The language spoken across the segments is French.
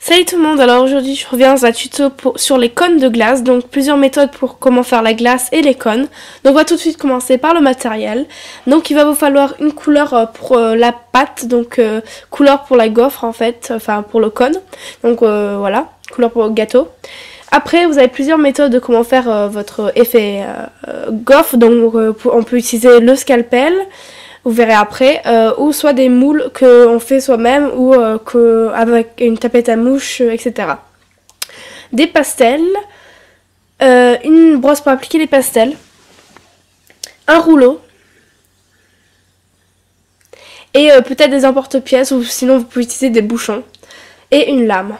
Salut tout le monde, alors aujourd'hui je reviens dans un tuto sur les cônes de glace, donc plusieurs méthodes pour comment faire la glace et les cônes. Donc on va tout de suite commencer par le matériel. Donc il va vous falloir une couleur pour la pâte, donc couleur pour la gaufre en fait, enfin pour le cône. Donc voilà, couleur pour le gâteau. Après vous avez plusieurs méthodes de comment faire votre effet gaufre, donc on peut utiliser le scalpel. Vous verrez après, ou soit des moules qu'on fait soi-même ou avec une tapette à mouche, etc. Des pastels, une brosse pour appliquer les pastels, un rouleau, et peut-être des emporte-pièces, ou sinon vous pouvez utiliser des bouchons, et une lame.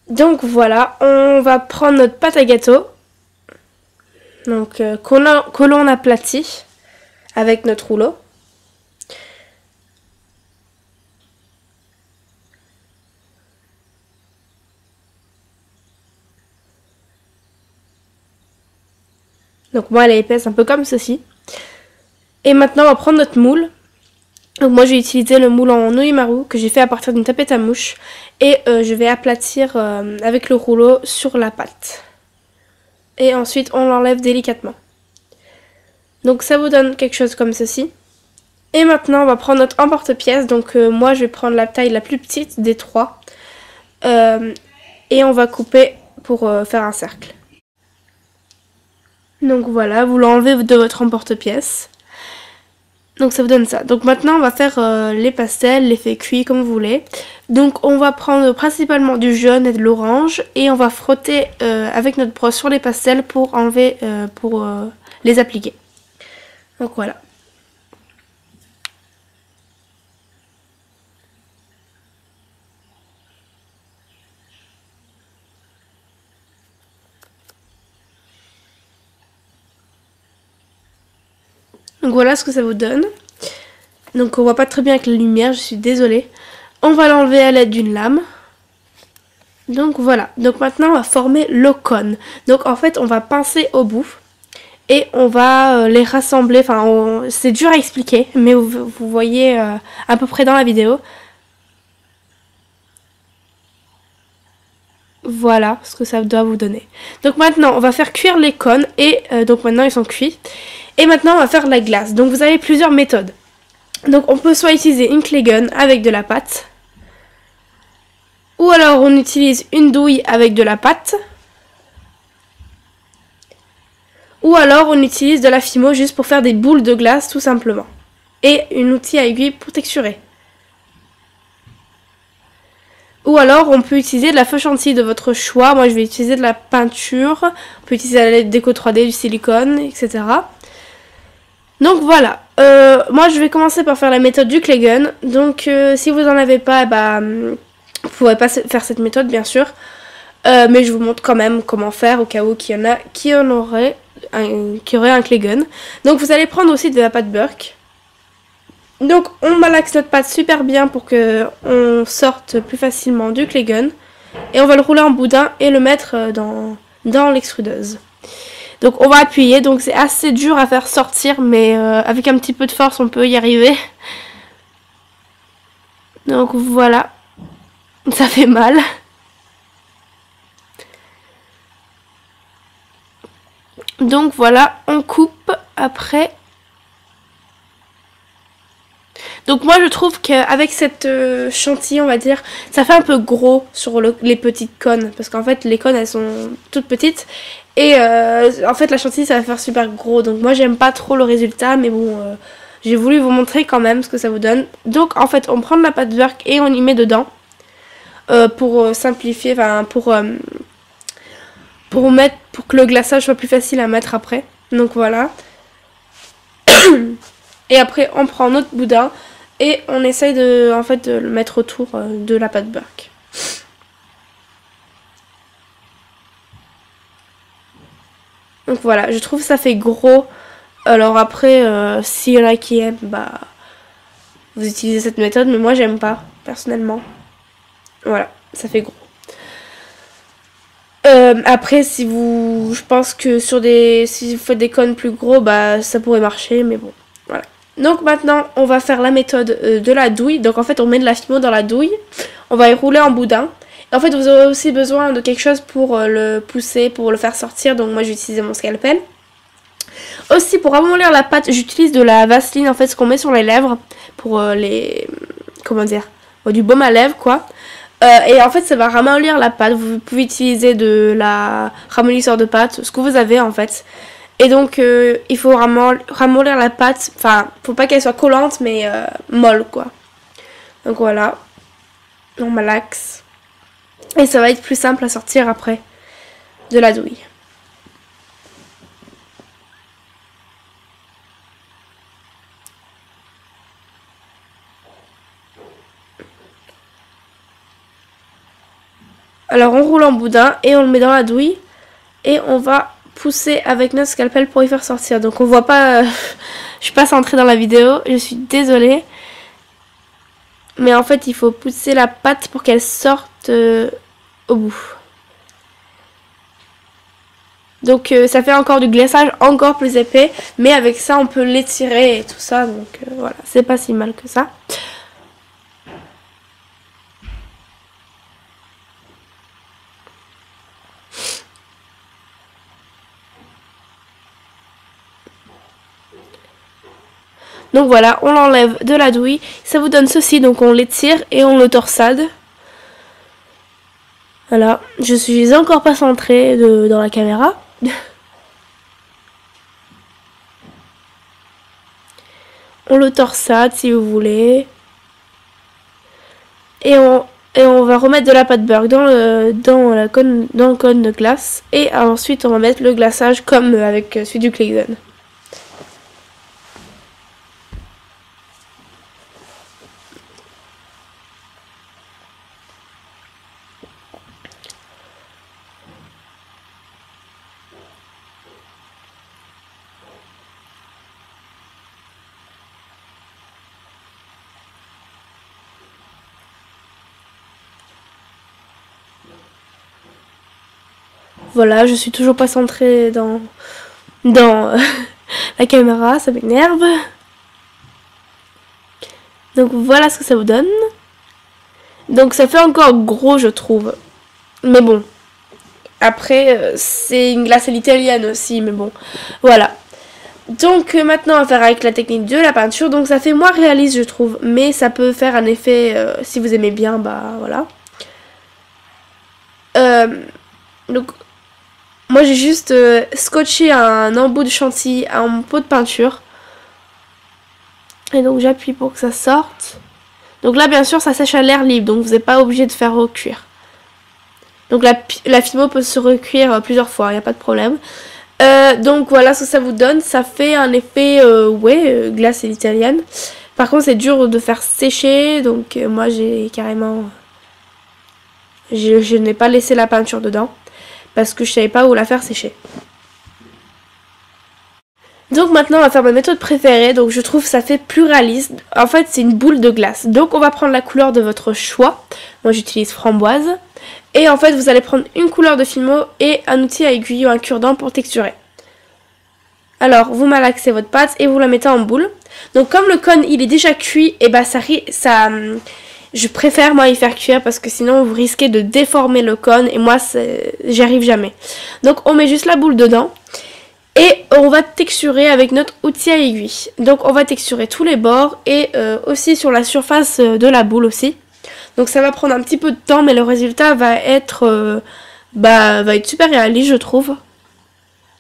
Donc voilà, on va prendre notre pâte à gâteau, donc que l'on aplatit avec notre rouleau. Donc moi elle est épaisse un peu comme ceci. Et maintenant on va prendre notre moule. Donc moi j'ai utilisé le moule en Oimaru que j'ai fait à partir d'une tapette à mouche. Et je vais aplatir avec le rouleau sur la pâte. Et ensuite on l'enlève délicatement. Donc ça vous donne quelque chose comme ceci. Et maintenant on va prendre notre emporte-pièce. Donc moi je vais prendre la taille la plus petite des trois. Et on va couper pour faire un cercle. Donc voilà, vous l'enlevez de votre emporte-pièce. Donc ça vous donne ça. Donc maintenant on va faire les pastels, l'effet cuit comme vous voulez. Donc on va prendre principalement du jaune et de l'orange. Et on va frotter avec notre brosse sur les pastels pour enlever, pour les appliquer. Donc voilà. Donc voilà ce que ça vous donne. Donc on voit pas très bien avec la lumière, je suis désolée. On va l'enlever à l'aide d'une lame. Donc voilà. Donc maintenant on va former le cône. Donc en fait on va pincer au bout. Et on va les rassembler. Enfin c'est dur à expliquer. Mais vous voyez à peu près dans la vidéo. Voilà ce que ça doit vous donner. Donc maintenant on va faire cuire les cônes. Et donc maintenant ils sont cuits. Et maintenant on va faire la glace. Donc vous avez plusieurs méthodes. Donc on peut soit utiliser une clé gun avec de la pâte. Ou alors on utilise une douille avec de la pâte. Ou alors on utilise de la Fimo juste pour faire des boules de glace tout simplement. Et une outil à aiguille pour texturer. Ou alors on peut utiliser de la feuille chantilly de votre choix. Moi je vais utiliser de la peinture. On peut utiliser la déco 3D, du silicone, etc. Donc voilà, moi je vais commencer par faire la méthode du clay gun. Donc si vous en avez pas, bah, vous pourrez pas faire cette méthode bien sûr. Mais je vous montre quand même comment faire au cas où qu'il y en a qui aurait un clay gun. Donc vous allez prendre aussi de la pâte Burke. Donc on malaxe notre pâte super bien pour que on sorte plus facilement du clay gun. Et on va le rouler en boudin et le mettre dans l'extrudeuse. Donc on va appuyer, donc c'est assez dur à faire sortir, mais avec un petit peu de force on peut y arriver. Donc voilà, ça fait mal. Donc voilà, on coupe après. Donc moi je trouve qu'avec cette chantilly on va dire, ça fait un peu gros sur les petites cônes. Parce qu'en fait les cônes elles sont toutes petites. Et en fait la chantilly ça va faire super gros. Donc moi j'aime pas trop le résultat. Mais bon j'ai voulu vous montrer quand même ce que ça vous donne. Donc en fait on prend de la pâte Burke et on y met dedans. Pour simplifier, enfin pour que le glaçage soit plus facile à mettre après. Donc voilà. Et après on prend notre boudin. Et on essaye de le mettre autour de la pâte Burke. Donc voilà, je trouve ça fait gros. Alors après, s'il y en a qui aiment, bah vous utilisez cette méthode, mais moi j'aime pas, personnellement. Voilà, ça fait gros. Après, je pense que si vous faites des cônes plus gros, bah ça pourrait marcher, mais bon, voilà. Donc maintenant, on va faire la méthode de la douille. Donc en fait, on met de la Fimo dans la douille. On va y rouler en boudin. En fait, vous aurez aussi besoin de quelque chose pour le pousser, pour le faire sortir. Donc moi, j'ai utilisé mon scalpel. Aussi, pour ramollir la pâte, j'utilise de la vaseline, en fait, ce qu'on met sur les lèvres pour les... Comment dire, du baume à lèvres, quoi. Et en fait, ça va ramollir la pâte. Vous pouvez utiliser de la ramollisseur de pâte, ce que vous avez, en fait. Et donc, il faut ramollir la pâte. Enfin, faut pas qu'elle soit collante, mais molle, quoi. Donc voilà. On malaxe. Et ça va être plus simple à sortir après de la douille. Alors on roule en boudin et on le met dans la douille. Et on va pousser avec notre scalpel pour y faire sortir. Donc on voit pas... je suis pas centrée dans la vidéo. Je suis désolée. Mais en fait il faut pousser la pâte pour qu'elle sorte au bout. Donc ça fait encore du glaçage encore plus épais. Mais avec ça on peut l'étirer et tout ça. Donc voilà, c'est pas si mal que ça. Donc voilà, on l'enlève de la douille. Ça vous donne ceci, donc on l'étire et on le torsade. Voilà, je suis encore pas centrée dans la caméra. On le torsade si vous voulez. Et on va remettre de la pâte beurre dans le cône de glace. Et ensuite on va mettre le glaçage comme avec celui du Clayton. Voilà, je suis toujours pas centrée dans la caméra, ça m'énerve. Donc voilà ce que ça vous donne. Donc ça fait encore gros, je trouve. Mais bon. Après, c'est une glace à l'italienne aussi, mais bon. Voilà. Donc maintenant, on va faire avec la technique de la peinture. Donc ça fait moins réaliste, je trouve. Mais ça peut faire un effet, si vous aimez bien, bah voilà. Donc... Moi j'ai juste scotché un embout de chantilly à mon pot de peinture. Et donc j'appuie pour que ça sorte. Donc là bien sûr ça sèche à l'air libre, donc vous n'êtes pas obligé de faire recuire. Donc la fimo peut se recuire plusieurs fois, il n'y a pas de problème. Donc voilà ce que ça vous donne. Ça fait un effet, glace à l'italienne. Par contre c'est dur de faire sécher, donc moi j'ai carrément... Je n'ai pas laissé la peinture dedans. Parce que je savais pas où la faire sécher. Donc maintenant on va faire ma méthode préférée. Donc je trouve que ça fait plus réaliste. En fait c'est une boule de glace. Donc on va prendre la couleur de votre choix. Moi j'utilise framboise. Et en fait vous allez prendre une couleur de Fimo et un outil à aiguille ou un cure-dent pour texturer. Alors vous malaxez votre pâte et vous la mettez en boule. Donc comme le cône il est déjà cuit, et bah je préfère moi y faire cuire parce que sinon vous risquez de déformer le cône et moi j'y arrive jamais. Donc on met juste la boule dedans et on va texturer avec notre outil à aiguille. Donc on va texturer tous les bords et aussi sur la surface de la boule aussi. Donc ça va prendre un petit peu de temps mais le résultat va être super réaliste je trouve.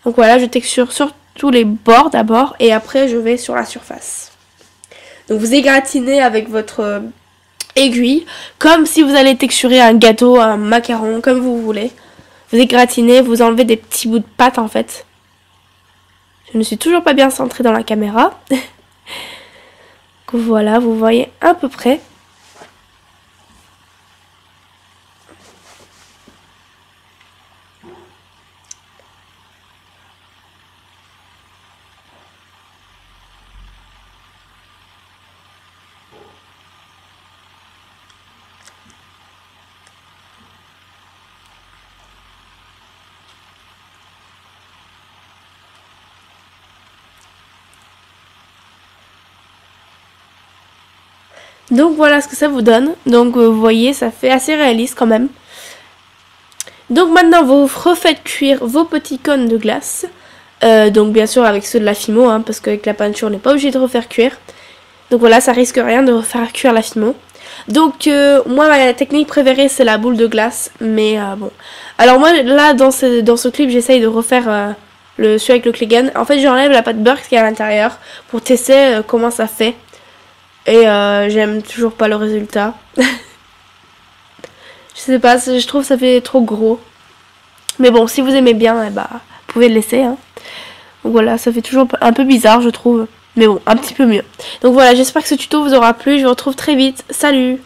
Donc voilà, je texture sur tous les bords d'abord et après je vais sur la surface. Donc vous égratignez avec votre... aiguille, comme si vous allez texturer un gâteau, un macaron, comme vous voulez. Vous égratinez, vous enlevez des petits bouts de pâte en fait. Je ne suis toujours pas bien centrée dans la caméra. Voilà, vous voyez à peu près. Donc voilà ce que ça vous donne. Donc vous voyez, ça fait assez réaliste quand même. Donc maintenant vous refaites cuire vos petits cônes de glace. Donc bien sûr avec ceux de la Fimo, hein, parce qu'avec la peinture on n'est pas obligé de refaire cuire. Donc voilà, ça risque rien de refaire cuire la Fimo. Donc moi ma technique préférée c'est la boule de glace, mais bon. Alors moi là dans ce clip j'essaye de refaire celui avec le clay gun. En fait j'enlève la pâte beurre qui est à l'intérieur pour tester comment ça fait. Et j'aime toujours pas le résultat. Je sais pas, je trouve que ça fait trop gros. Mais bon, si vous aimez bien, bah, vous pouvez le laisser. Hein. Donc voilà, ça fait toujours un peu bizarre, je trouve. Mais bon, un petit peu mieux. Donc voilà, j'espère que ce tuto vous aura plu. Je vous retrouve très vite. Salut!